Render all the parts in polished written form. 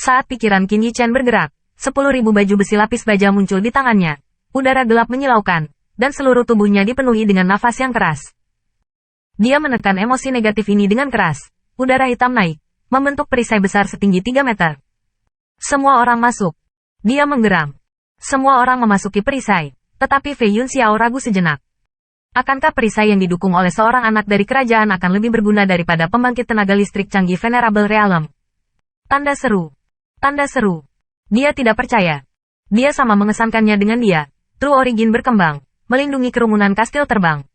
Saat pikiran Qin Yichen bergerak, 10.000 baju besi lapis baja muncul di tangannya. Udara gelap menyilaukan, dan seluruh tubuhnya dipenuhi dengan nafas yang keras. Dia menekan emosi negatif ini dengan keras. Udara hitam naik, membentuk perisai besar setinggi 3 meter. Semua orang masuk. Dia menggeram. Semua orang memasuki perisai, tetapi Fei Yunxiao ragu sejenak. Akankah perisai yang didukung oleh seorang anak dari kerajaan akan lebih berguna daripada pembangkit tenaga listrik canggih Venerable Realm? Tanda seru. Tanda seru. Dia tidak percaya. Dia sama mengesankannya dengan dia. True Origin berkembang, melindungi kerumunan kastil terbang.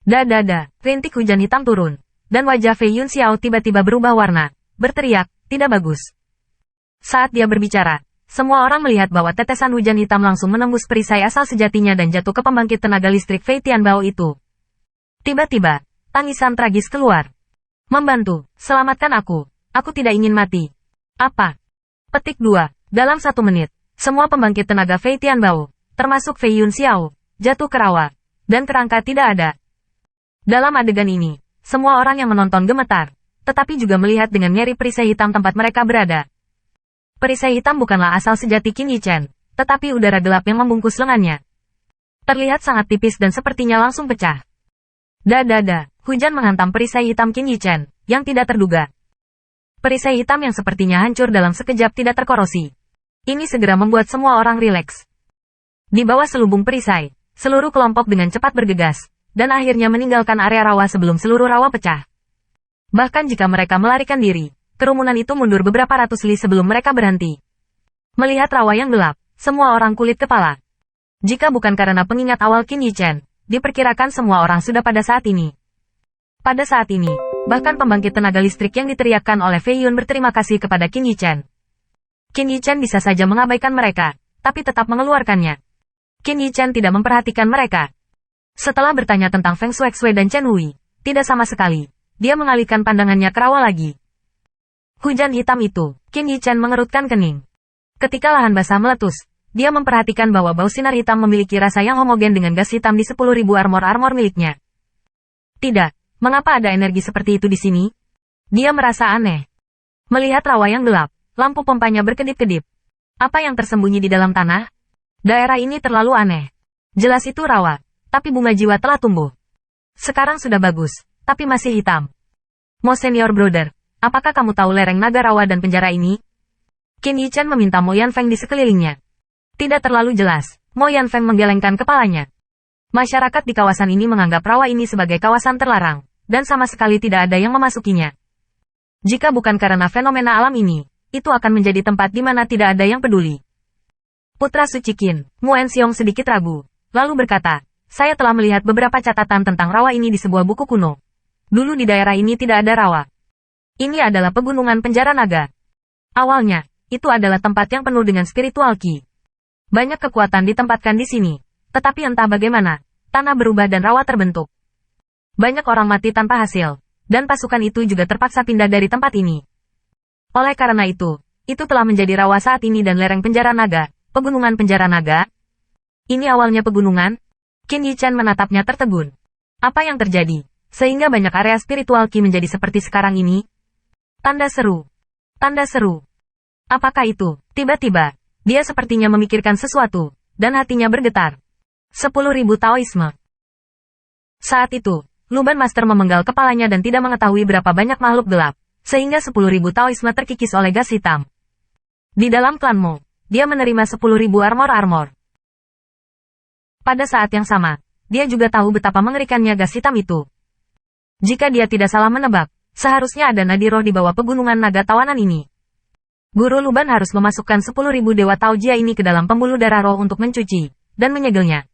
Rintik hujan hitam turun, dan wajah Fei Yunxiao tiba-tiba berubah warna, berteriak, tidak bagus. Saat dia berbicara, semua orang melihat bahwa tetesan hujan hitam langsung menembus perisai asal sejatinya dan jatuh ke pembangkit tenaga listrik Fei Tianbao itu. Tiba-tiba, tangisan tragis keluar. Membantu, selamatkan aku tidak ingin mati. Apa? Petik 2. Dalam 1 menit, semua pembangkit tenaga Fei Tianbao, termasuk Fei Yunxiao, jatuh ke rawa, dan kerangka tidak ada. Dalam adegan ini, semua orang yang menonton gemetar, tetapi juga melihat dengan ngeri perisai hitam tempat mereka berada. Perisai hitam bukanlah asal sejati Qin Yichen, tetapi udara gelap yang membungkus lengannya. Terlihat sangat tipis dan sepertinya langsung pecah. Hujan menghantam perisai hitam Qin Yichen, yang tidak terduga. Perisai hitam yang sepertinya hancur dalam sekejap tidak terkorosi. Ini segera membuat semua orang rileks. Di bawah selubung perisai, seluruh kelompok dengan cepat bergegas, dan akhirnya meninggalkan area rawa sebelum seluruh rawa pecah. Bahkan jika mereka melarikan diri, kerumunan itu mundur beberapa ratus li sebelum mereka berhenti. Melihat rawa yang gelap, semua orang kulit kepala. Jika bukan karena pengingat awal Qin Yichen, diperkirakan semua orang sudah pada saat ini. Pada saat ini, bahkan pembangkit tenaga listrik yang diteriakkan oleh Fei Yun berterima kasih kepada Qin Yichen. Qin Yichen bisa saja mengabaikan mereka, tapi tetap mengeluarkannya. Qin Yichen tidak memperhatikan mereka. Setelah bertanya tentang Feng Shuexue dan Chen Hui, tidak sama sekali. Dia mengalihkan pandangannya ke rawa lagi. Hujan hitam itu, Qin Yichen mengerutkan kening. Ketika lahan basah meletus, dia memperhatikan bahwa bau sinar hitam memiliki rasa yang homogen dengan gas hitam di 10.000 armor miliknya. Tidak. Mengapa ada energi seperti itu di sini? Dia merasa aneh. Melihat rawa yang gelap, lampu pompanya berkedip-kedip. Apa yang tersembunyi di dalam tanah? Daerah ini terlalu aneh. Jelas itu rawa, tapi bunga jiwa telah tumbuh. Sekarang sudah bagus, tapi masih hitam. Mo Senior Brother, apakah kamu tahu lereng naga rawa dan penjara ini? Qin Yichen meminta Mo Yanfeng di sekelilingnya. Tidak terlalu jelas, Mo Yanfeng menggelengkan kepalanya. Masyarakat di kawasan ini menganggap rawa ini sebagai kawasan terlarang, dan sama sekali tidak ada yang memasukinya. Jika bukan karena fenomena alam ini, itu akan menjadi tempat di mana tidak ada yang peduli. Putra suci Qin, Mu Enxiong sedikit ragu, lalu berkata, saya telah melihat beberapa catatan tentang rawa ini di sebuah buku kuno. Dulu di daerah ini tidak ada rawa. Ini adalah pegunungan penjara naga. Awalnya, itu adalah tempat yang penuh dengan spiritual qi. Banyak kekuatan ditempatkan di sini, tetapi entah bagaimana, tanah berubah dan rawa terbentuk. Banyak orang mati tanpa hasil, dan pasukan itu juga terpaksa pindah dari tempat ini. Oleh karena itu telah menjadi rawa saat ini dan lereng penjara naga, pegunungan penjara naga. Ini awalnya pegunungan? Qin Yichen menatapnya tertegun. Apa yang terjadi, sehingga banyak area spiritual qi menjadi seperti sekarang ini? Tanda seru. Tanda seru. Apakah itu? Tiba-tiba, dia sepertinya memikirkan sesuatu, dan hatinya bergetar. 10.000 Taoisme. Saat itu, Luban Master memenggal kepalanya dan tidak mengetahui berapa banyak makhluk gelap, sehingga 10.000 Taoisme terkikis oleh gas hitam. Di dalam klan Mo, dia menerima 10.000 armor. Pada saat yang sama, dia juga tahu betapa mengerikannya gas hitam itu. Jika dia tidak salah menebak, seharusnya ada nadi roh di bawah pegunungan naga tawanan ini. Guru Luban harus memasukkan 10.000 dewa Taojia ini ke dalam pembuluh darah roh untuk mencuci, dan menyegelnya.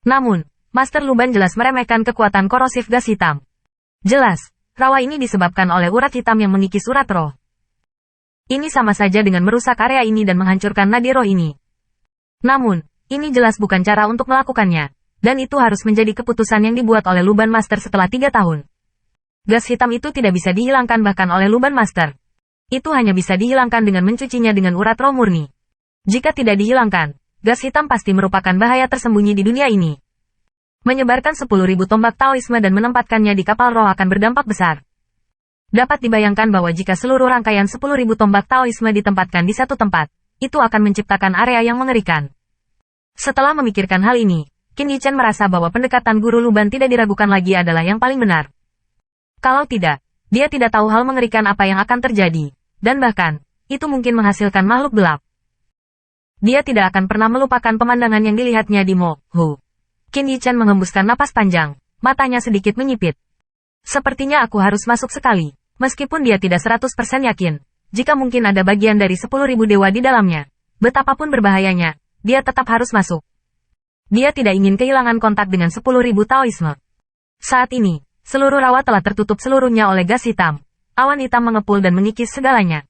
Namun, Master Luban jelas meremehkan kekuatan korosif gas hitam. Jelas, rawa ini disebabkan oleh urat hitam yang mengikis urat roh. Ini sama saja dengan merusak area ini dan menghancurkan nadi roh ini. Namun, ini jelas bukan cara untuk melakukannya, dan itu harus menjadi keputusan yang dibuat oleh Luban Master setelah 3 tahun. Gas hitam itu tidak bisa dihilangkan bahkan oleh Luban Master. Itu hanya bisa dihilangkan dengan mencucinya dengan urat roh murni. Jika tidak dihilangkan, gas hitam pasti merupakan bahaya tersembunyi di dunia ini. Menyebarkan 10.000 tombak Taoisme dan menempatkannya di kapal roh akan berdampak besar. Dapat dibayangkan bahwa jika seluruh rangkaian 10.000 tombak Taoisme ditempatkan di satu tempat, itu akan menciptakan area yang mengerikan. Setelah memikirkan hal ini, Qin Yichen merasa bahwa pendekatan Guru Luban tidak diragukan lagi adalah yang paling benar. Kalau tidak, dia tidak tahu hal mengerikan apa yang akan terjadi, dan bahkan, itu mungkin menghasilkan makhluk gelap. Dia tidak akan pernah melupakan pemandangan yang dilihatnya di Mo Hu. Qin Yichen menghembuskan napas panjang, matanya sedikit menyipit. Sepertinya aku harus masuk sekali, meskipun dia tidak 100% yakin. Jika mungkin ada bagian dari 10.000 dewa di dalamnya, betapapun berbahayanya, dia tetap harus masuk. Dia tidak ingin kehilangan kontak dengan 10.000 Taoisme. Saat ini, seluruh rawa telah tertutup seluruhnya oleh gas hitam. Awan hitam mengepul dan mengikis segalanya.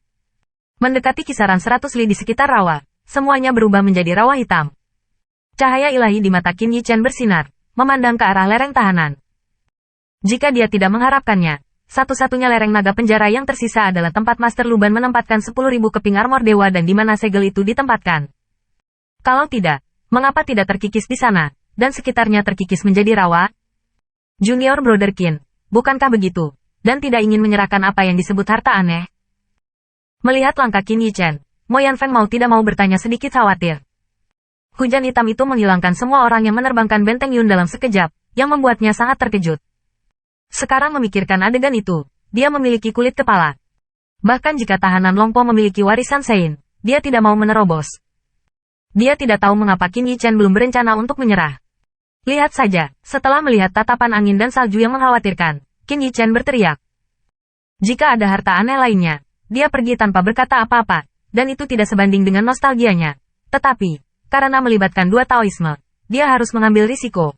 Mendekati kisaran 100 li di sekitar rawa, semuanya berubah menjadi rawa hitam. Cahaya ilahi di mata Qin Yichen bersinar, memandang ke arah lereng tahanan. Jika dia tidak mengharapkannya, satu-satunya lereng naga penjara yang tersisa adalah tempat Master Luban menempatkan 10.000 keping armor dewa dan di mana segel itu ditempatkan. Kalau tidak, mengapa tidak terkikis di sana, dan sekitarnya terkikis menjadi rawa? Junior Brother Qin, bukankah begitu, dan tidak ingin menyerahkan apa yang disebut harta aneh? Melihat langkah Qin Yichen, Mo Yanfeng mau tidak mau bertanya sedikit khawatir. Hujan hitam itu menghilangkan semua orang yang menerbangkan benteng Yun dalam sekejap, yang membuatnya sangat terkejut. Sekarang memikirkan adegan itu, dia memiliki kulit kepala. Bahkan jika tahanan Longpo memiliki warisan Sein, dia tidak mau menerobos. Dia tidak tahu mengapa Qin Yichen belum berencana untuk menyerah. Lihat saja, setelah melihat tatapan angin dan salju yang mengkhawatirkan, Qin Yichen berteriak. Jika ada harta aneh lainnya, dia pergi tanpa berkata apa-apa, dan itu tidak sebanding dengan nostalgianya. Tetapi, karena melibatkan dua Taoisme, dia harus mengambil risiko.